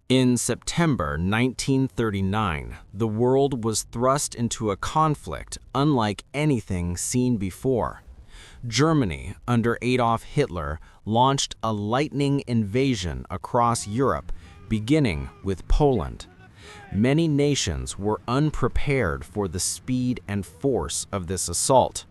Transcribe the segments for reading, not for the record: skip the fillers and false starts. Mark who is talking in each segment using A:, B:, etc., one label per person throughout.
A: In September 1939, the world was thrust into a conflict unlike anything seen before. Germany, under Adolf Hitler, launched a lightning invasion across Europe, beginning with Poland. Many nations were unprepared for the speed and force of this assault.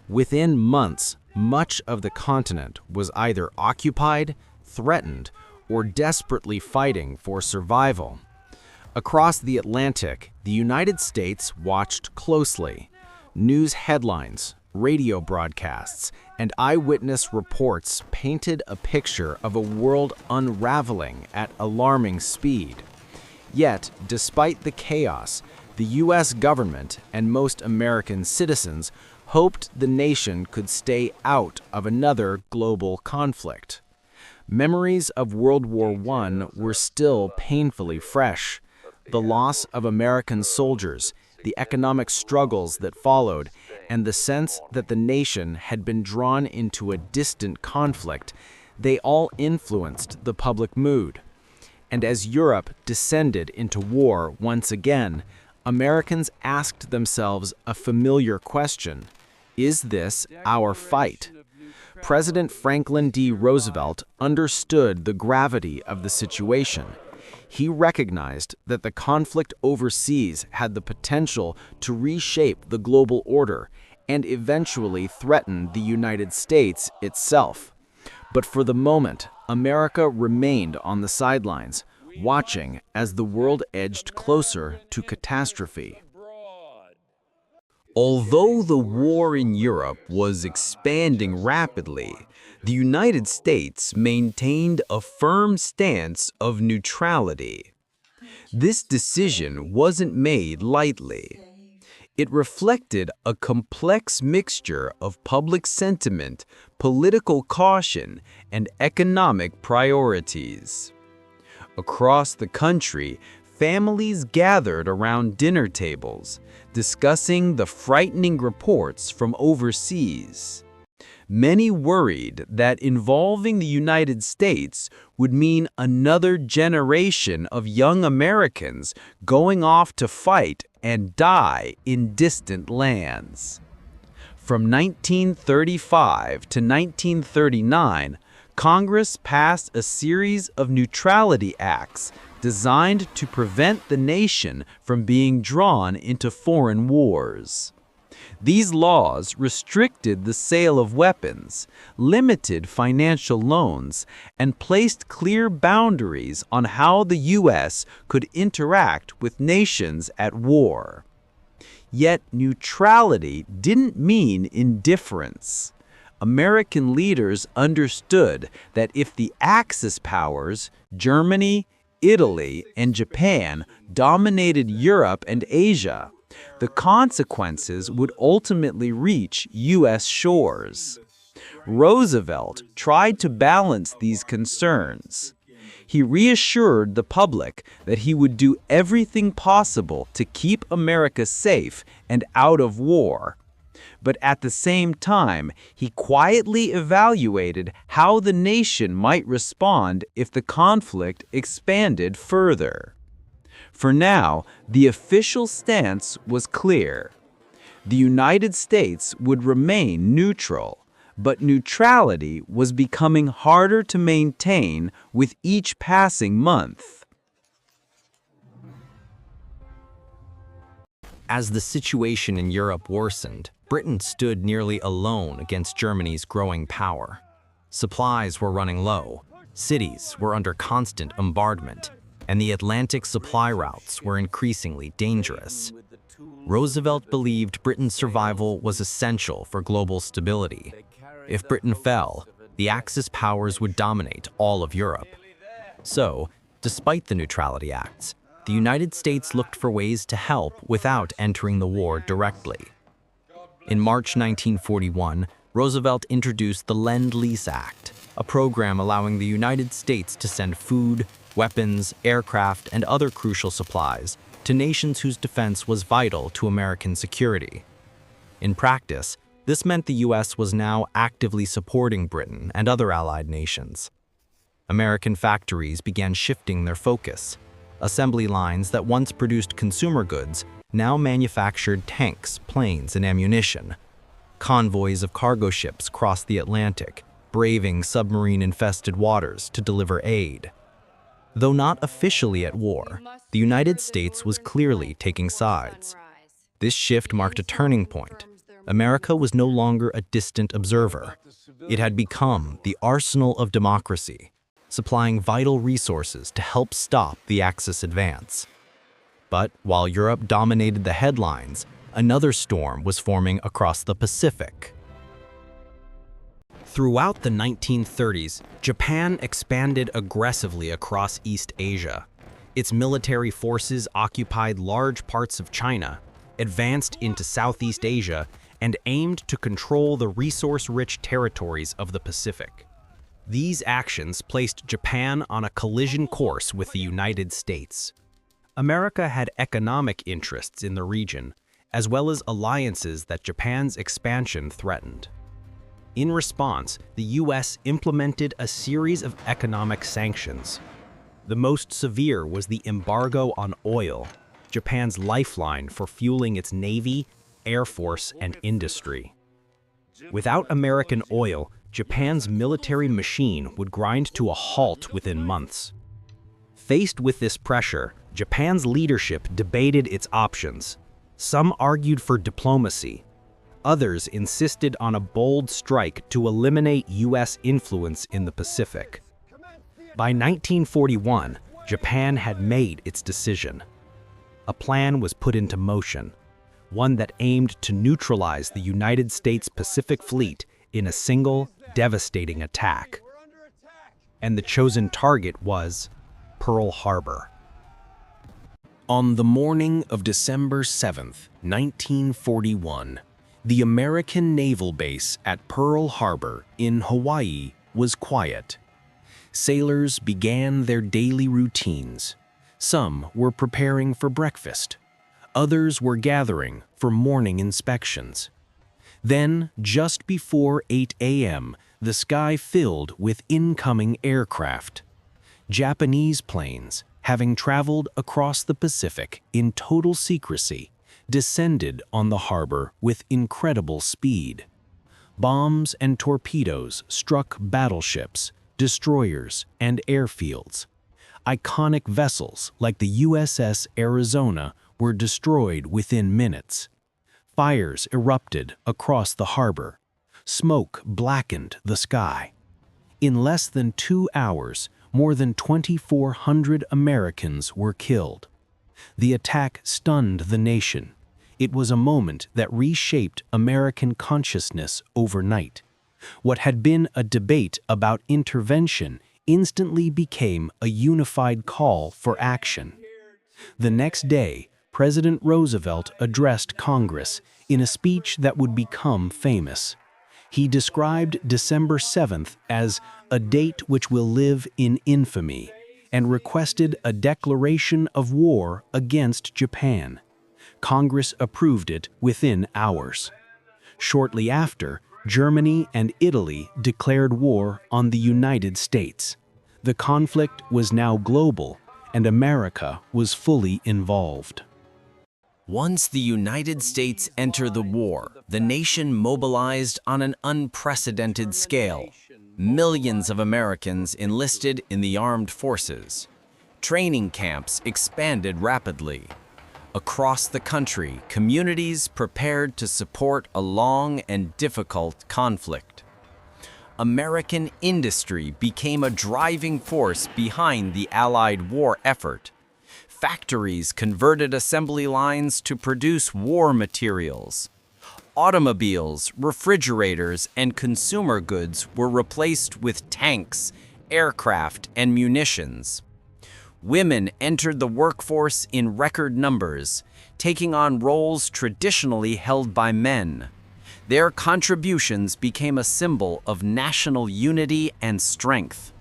A: Within months, much of the continent was either occupied, threatened, or desperately fighting for survival. Across the Atlantic, the United States watched closely. News headlines, radio broadcasts, and eyewitness reports painted a picture of a world unraveling at alarming speed. Yet, despite the chaos, the U.S. government and most American citizens hoped the nation could stay out of another global conflict. Memories of World War I were still painfully fresh. The loss of American soldiers, the economic struggles that followed, and the sense that the nation had been drawn into a distant conflict, they all influenced the public mood. And as Europe descended into war once again, Americans asked themselves a familiar question: is this our fight? President Franklin D. Roosevelt understood the gravity of the situation. He recognized that the conflict overseas had the potential to reshape the global order and eventually threaten the United States itself. But for the moment, America remained on the sidelines, watching as the world edged closer to catastrophe.
B: Although the war in Europe was expanding rapidly, the United States maintained a firm stance of neutrality. This decision wasn't made lightly. It reflected a complex mixture of public sentiment, political caution, and economic priorities. Across the country, families gathered around dinner tables, discussing the frightening reports from overseas. Many worried that involving the United States would mean another generation of young Americans going off to fight and die in distant lands. From 1935 to 1939, Congress passed a series of neutrality acts designed to prevent the nation from being drawn into foreign wars. These laws restricted the sale of weapons, limited financial loans, and placed clear boundaries on how the U.S. could interact with nations at war. Yet neutrality didn't mean indifference. American leaders understood that if the Axis powers, Germany, Italy, and Japan, dominated Europe and Asia, the consequences would ultimately reach U.S. shores. Roosevelt tried to balance these concerns. He reassured the public that he would do everything possible to keep America safe and out of war. But at the same time, he quietly evaluated how the nation might respond if the conflict expanded further. For now, the official stance was clear. The United States would remain neutral, but neutrality was becoming harder to maintain with each passing month.
A: As the situation in Europe worsened, Britain stood nearly alone against Germany's growing power. Supplies were running low, cities were under constant bombardment, and the Atlantic supply routes were increasingly dangerous. Roosevelt believed Britain's survival was essential for global stability. If Britain fell, the Axis powers would dominate all of Europe. So, despite the neutrality acts, the United States looked for ways to help without entering the war directly. In March 1941, Roosevelt introduced the Lend-Lease Act, a program allowing the United States to send food, weapons, aircraft, and other crucial supplies to nations whose defense was vital to American security. In practice, this meant the U.S. was now actively supporting Britain and other allied nations. American factories began shifting their focus. Assembly lines that once produced consumer goods now manufactured tanks, planes, and ammunition. Convoys of cargo ships crossed the Atlantic, braving submarine-infested waters to deliver aid. Though not officially at war, the United States was clearly taking sides. This shift marked a turning point. America was no longer a distant observer. It had become the arsenal of democracy, supplying vital resources to help stop the Axis advance. But while Europe dominated the headlines, another storm was forming across the Pacific. Throughout the 1930s, Japan expanded aggressively across East Asia. Its military forces occupied large parts of China, advanced into Southeast Asia, and aimed to control the resource-rich territories of the Pacific. These actions placed Japan on a collision course with the United States. America had economic interests in the region, as well as alliances that Japan's expansion threatened. In response, the U.S. implemented a series of economic sanctions. The most severe was the embargo on oil, Japan's lifeline for fueling its Navy, Air Force, and industry. Without American oil, Japan's military machine would grind to a halt within months. Faced with this pressure, Japan's leadership debated its options. Some argued for diplomacy. Others insisted on a bold strike to eliminate U.S. influence in the Pacific. By 1941, Japan had made its decision. A plan was put into motion, one that aimed to neutralize the United States Pacific Fleet in a single, devastating attack. And the chosen target was Pearl Harbor. On the morning of December 7, 1941, the American naval base at Pearl Harbor in Hawaii was quiet. Sailors began their daily routines. Some were preparing for breakfast. Others were gathering for morning inspections. Then, just before 8 a.m., the sky filled with incoming aircraft. Japanese planes, having traveled across the Pacific in total secrecy, descended on the harbor with incredible speed. Bombs and torpedoes struck battleships, destroyers, and airfields. Iconic vessels like the USS Arizona were destroyed within minutes. Fires erupted across the harbor. Smoke blackened the sky. In less than 2 hours, more than 2,400 Americans were killed. The attack stunned the nation. It was a moment that reshaped American consciousness overnight. What had been a debate about intervention instantly became a unified call for action. The next day, President Roosevelt addressed Congress in a speech that would become famous. He described December 7th as a date which will live in infamy, and requested a declaration of war against Japan. Congress approved it within hours. Shortly after, Germany and Italy declared war on the United States. The conflict was now global, and America was fully involved. Once the United States entered the war, the nation mobilized on an unprecedented scale. Millions of Americans enlisted in the armed forces. Training camps expanded rapidly. Across the country, communities prepared to support a long and difficult conflict. American industry became a driving force behind the Allied war effort. Factories converted assembly lines to produce war materials. Automobiles, refrigerators, and consumer goods were replaced with tanks, aircraft, and munitions. Women entered the workforce in record numbers, taking on roles traditionally held by men. Their contributions became a symbol of national unity and strength.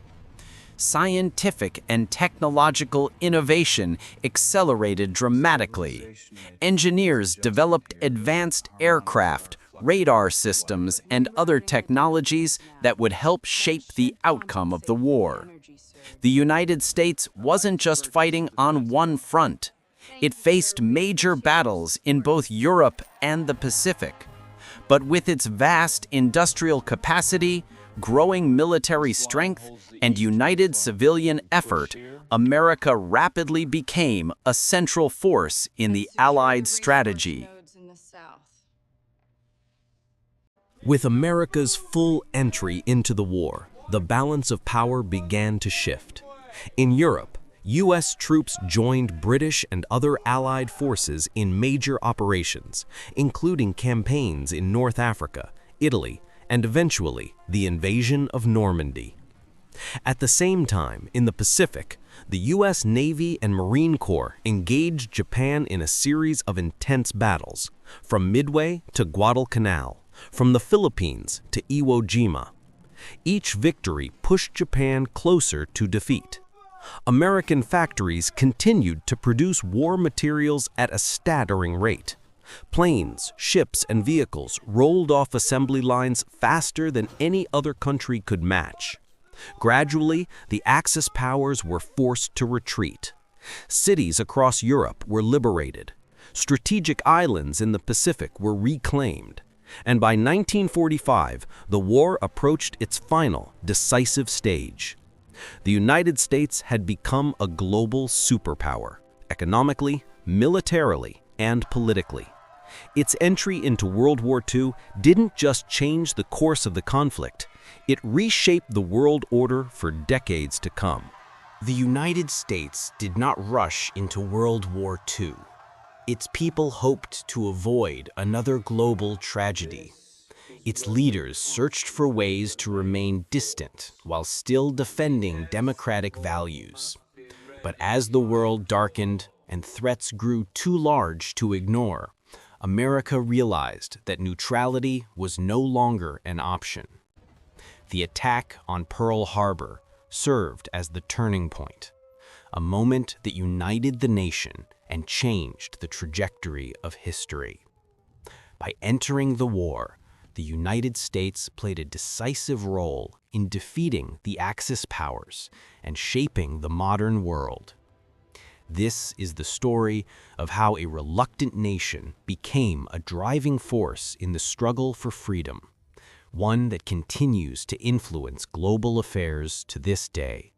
A: Scientific and technological innovation accelerated dramatically. Engineers developed advanced aircraft, radar systems, and other technologies that would help shape the outcome of the war.
C: The United States wasn't just fighting on one front. It faced major battles in both Europe and the Pacific. But with its vast industrial capacity, growing military strength, and united civilian effort, America rapidly became a central force in the Allied strategy.
D: With America's full entry into the war, the balance of power began to shift. In Europe, U.S. troops joined British and other Allied forces in major operations, including campaigns in North Africa, Italy, and eventually the invasion of Normandy. At the same time, in the Pacific, the U.S. Navy and Marine Corps engaged Japan in a series of intense battles, from Midway to Guadalcanal, from the Philippines to Iwo Jima. Each victory pushed Japan closer to defeat. American factories continued to produce war materials at a staggering rate. Planes, ships, and vehicles rolled off assembly lines faster than any other country could match. Gradually, the Axis powers were forced to retreat. Cities across Europe were liberated. Strategic islands in the Pacific were reclaimed. And by 1945, the war approached its final, decisive stage. The United States had become a global superpower, economically, militarily, and politically. Its entry into World War II didn't just change the course of the conflict, it reshaped the world order for decades to come.
A: The United States did not rush into World War II. Its people hoped to avoid another global tragedy. Its leaders searched for ways to remain distant while still defending democratic values. But as the world darkened and threats grew too large to ignore, America realized that neutrality was no longer an option. The attack on Pearl Harbor served as the turning point, a moment that united the nation and changed the trajectory of history. By entering the war, the United States played a decisive role in defeating the Axis powers and shaping the modern world. This is the story of how a reluctant nation became a driving force in the struggle for freedom, one that continues to influence global affairs to this day.